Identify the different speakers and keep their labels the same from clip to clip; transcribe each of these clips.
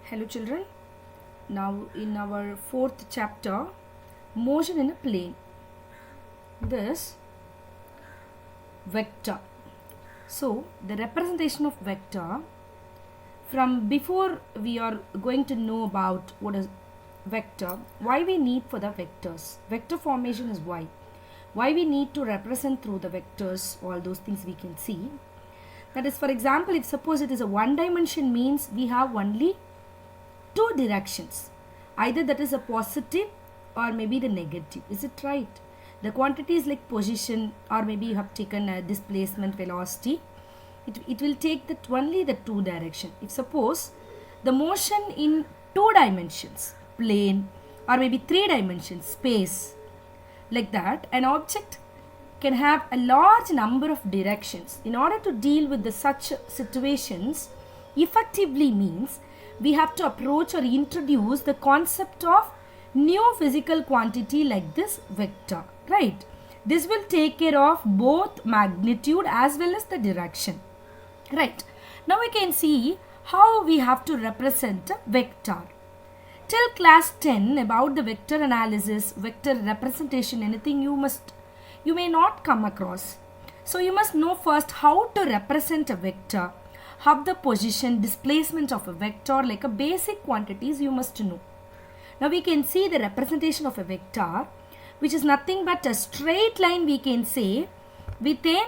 Speaker 1: Hello children, now in our fourth chapter, motion in a plane. This vector. So the representation of vector, from before we are going to know about what is vector, why we need for the vectors. Vector formation is why we need to represent through the vectors, all those things we can see. That is, for example, if suppose it is a one dimension, means we have only two directions, either that is a positive or maybe the negative. Is it right? The quantities like position, or maybe you have taken a displacement, velocity, it will take that only the two direction. If suppose the motion in two dimensions, plane, or maybe three dimensions, space, like that, an object can have a large number of directions. In order to deal with the such situations effectively, means we have to approach or introduce the concept of new physical quantity like this vector, right? This will take care of both magnitude as well as the direction, right? Now we can see how we have to represent a vector. Till class 10, about the vector analysis, vector representation, anything you may not come across. So you must know first how to represent a vector, how the position, displacement of a vector, like a basic quantities you must know. Now we can see the representation of a vector, which is nothing but a straight line, we can say, with an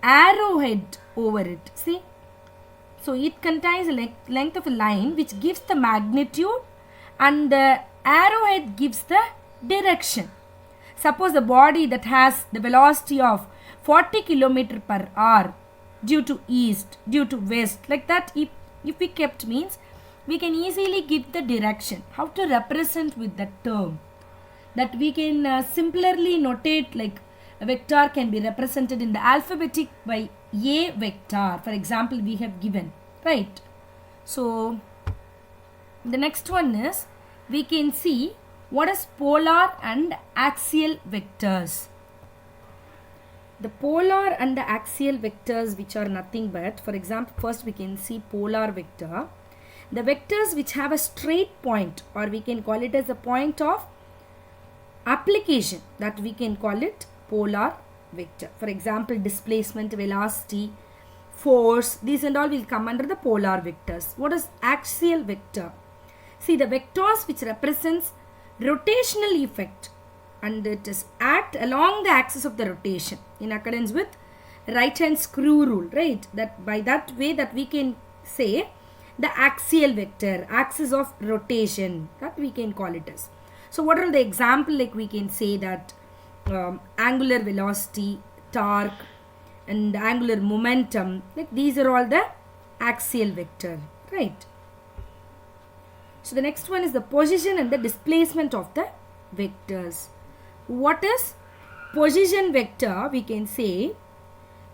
Speaker 1: arrowhead over it. See? So it contains a length of a line which gives the magnitude, and the arrowhead gives the direction. Suppose the body that has the velocity of 40 km per hour due to east, due to west, like that, if we kept, means we can easily give the direction. How to represent with that term? That we can simply notate, like a vector can be represented in the alphabetic by A vector. For example, we have given, right? So the next one is, we can see what is polar and axial vectors. The polar and the axial vectors, which are nothing but, for example, first we can see polar vector. The vectors which have a straight point, or we can call it as a point of application, that we can call it polar vector. For example, displacement, velocity, force, these and all will come under the polar vectors. What is axial vector? See, the vectors which represents rotational effect, and it is act along the axis of the rotation in accordance with right hand screw rule, right? That by that way that we can say the axial vector, axis of rotation, that we can call it as. So what are the example? Like we can say that angular velocity, torque, and angular momentum, like these are all the axial vector, right? So the next one is the position and the displacement of the vectors. What is position vector? We can say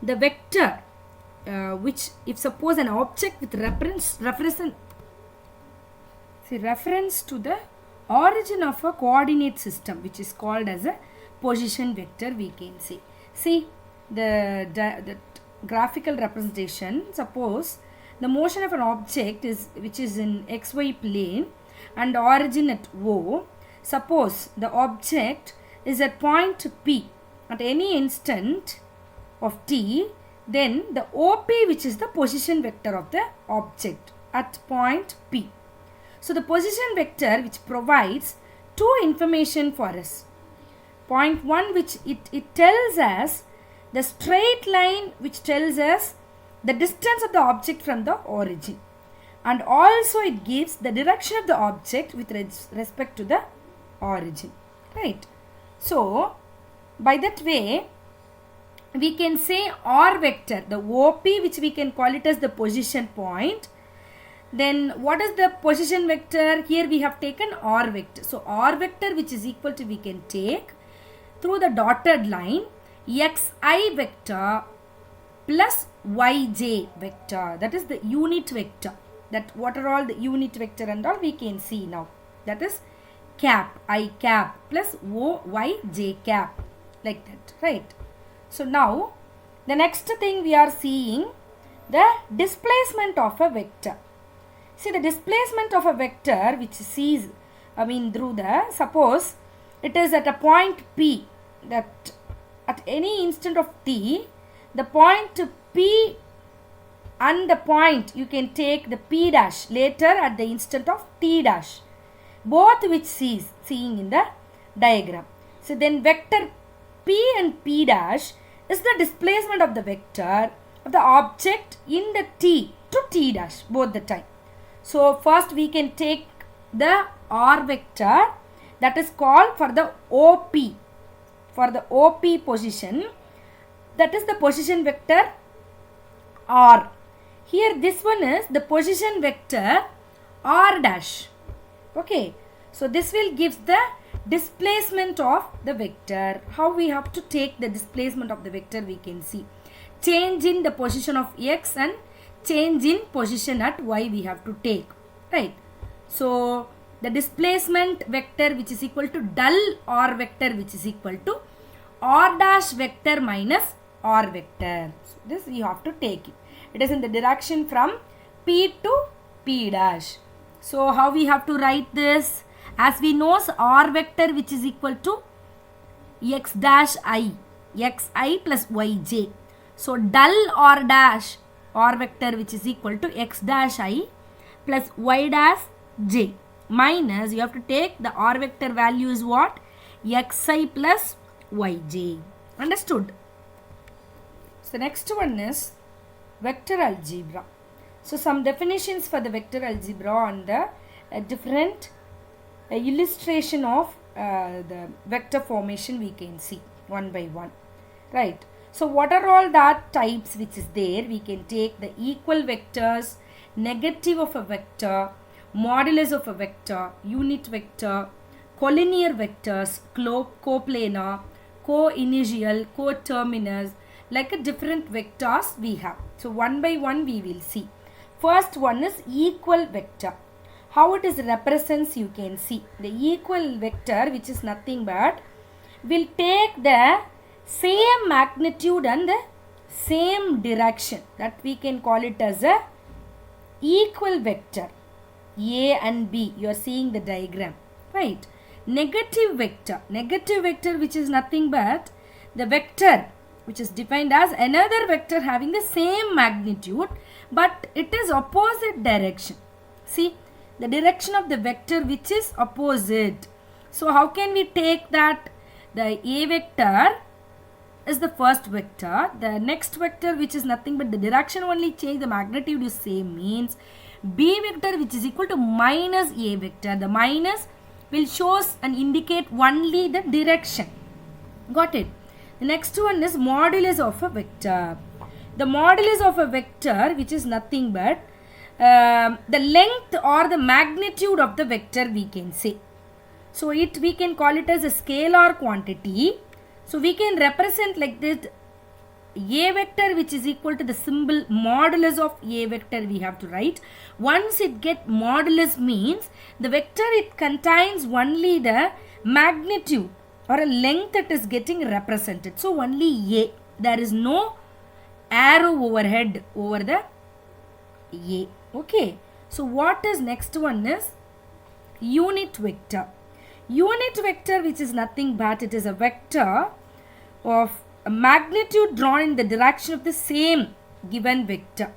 Speaker 1: the vector which, if suppose an object with reference to the origin of a coordinate system, which is called as a position vector, we can say. See the graphical representation. Suppose the motion of an object is which is in xy plane and origin at O. Suppose the object is at point P at any instant of t, then the OP, which is the position vector of the object at point P. So the position vector which provides two information for us. Point 1, which it tells us the straight line which tells us the distance of the object from the origin, and also it gives the direction of the object with respect to the origin, right? So by that way we can say R vector, the OP, which we can call it as the position point. Then what is the position vector? Here we have taken R vector. So R vector, which is equal to, we can take through the dotted line, xi vector plus yj vector, that is the unit vector. That what are all the unit vector and all we can see now. That is cap, I cap plus o y j cap, like that, right? So now the next thing we are seeing, the displacement of a vector. See, the displacement of a vector which sees, through the, suppose it is at a point P, that at any instant of t, the point P and the point you can take the P dash later at the instant of t dash, both which seeing in the diagram. So then vector P and P dash is the displacement of the vector of the object in the t to t dash both the time. So first we can take the r vector, that is called for the OP. For the OP position, that is the position vector r. Here this one is the position vector r dash. Okay. So this will give the displacement of the vector. How we have to take the displacement of the vector, we can see. Change in the position of x and change in position at y we have to take. Right. So the displacement vector which is equal to dull r vector which is equal to r dash vector minus r vector. So this you have to take it. It is in the direction from P to P dash. So how we have to write this? As we know, r vector which is equal to x dash I, xi plus yj. So dull r dash r vector which is equal to x dash I plus y dash j, minus you have to take the r vector value is what? xi plus yj. Understood? So next one is vector algebra. So some definitions for the vector algebra on the different illustration of the vector formation we can see one by one. Right. So what are all that types which is there? We can take the equal vectors, negative of a vector, modulus of a vector, unit vector, collinear vectors, coplanar, co-initial, coterminus, like a different vectors we have. So one by one we will see. First one is equal vector. How it is represents you can see. The equal vector which is nothing but will take the same magnitude and the same direction, that we can call it as a equal vector. A and B, you are seeing the diagram, right? Negative vector which is nothing but the vector which is defined as another vector having the same magnitude but it is opposite direction. See, the direction of the vector which is opposite. So how can we take that? The A vector is the first vector. The next vector which is nothing but the direction only change, the magnitude is same, means B vector which is equal to minus A vector. The minus will shows and indicate only the direction. Got it? The next one is modulus of a vector. The modulus of a vector which is nothing but the length or the magnitude of the vector we can say. So we can call it as a scalar quantity. So we can represent like this: A vector which is equal to the symbol modulus of A vector we have to write. Once it get modulus means the vector it contains only the magnitude or a length that is getting represented. So only A. There is no arrow overhead over the A. Okay. So what is next one is unit vector. Unit vector which is nothing but it is a vector of a magnitude drawn in the direction of the same given vector.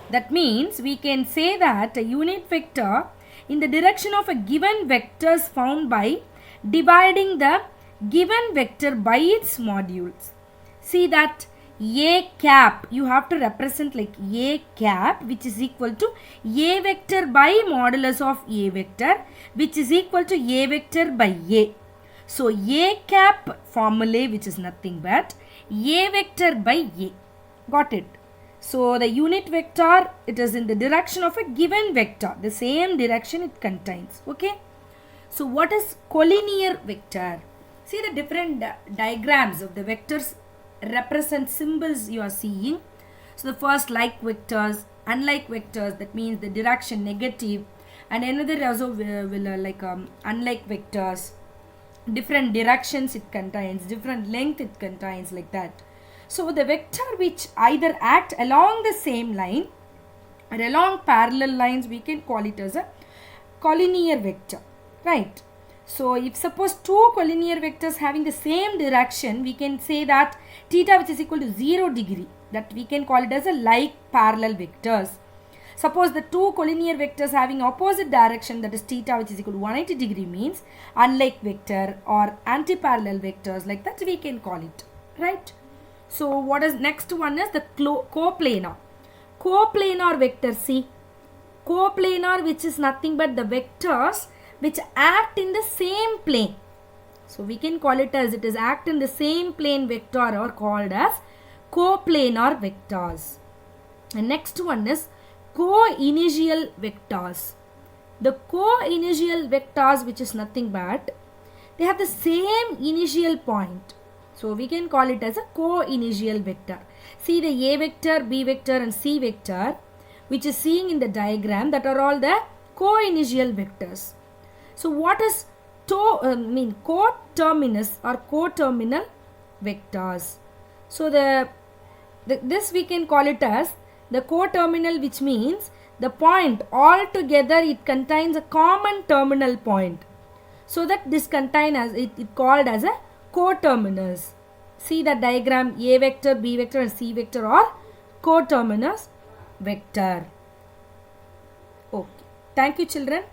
Speaker 1: That means we can say that a unit vector in the direction of a given vector is found by dividing the given vector by its modules. See that A cap, you have to represent like A cap which is equal to A vector by modulus of A vector which is equal to A vector by A. So A cap formulae which is nothing but A vector by A. Got it? So the unit vector, it is in the direction of a given vector. The same direction it contains. Okay. So what is collinear vector? See the different diagrams of the vectors represent symbols you are seeing. So the first like vectors, unlike vectors, that means the direction negative, and another also will unlike vectors. Different directions it contains, different length it contains, like that. So the vector which either act along the same line and along parallel lines we can call it as a collinear vector, right? So if suppose two collinear vectors having the same direction, we can say that theta which is equal to 0 degree, that we can call it as a like parallel vectors. Suppose the two collinear vectors having opposite direction, that is theta which is equal to 180 degree, means unlike vector or anti-parallel vectors, like that we can call it, right? So what is next one is the coplanar. Coplanar vector, see, coplanar, which is nothing but the vectors which act in the same plane. So we can call it as it is act in the same plane vector, are called as coplanar vectors. And next one is co-initial vectors. The co-initial vectors, which is nothing but they have the same initial point. So we can call it as a co-initial vector. See the A vector, B vector and C vector, which is seen in the diagram, that are all the co-initial vectors. So what is coterminous or coterminal vectors? So this we can call it as the coterminal, which means the point altogether it contains a common terminal point. So that this contain as it called as a coterminus. See the diagram, A vector, B vector and C vector are coterminous vector. Okay. Thank you, children.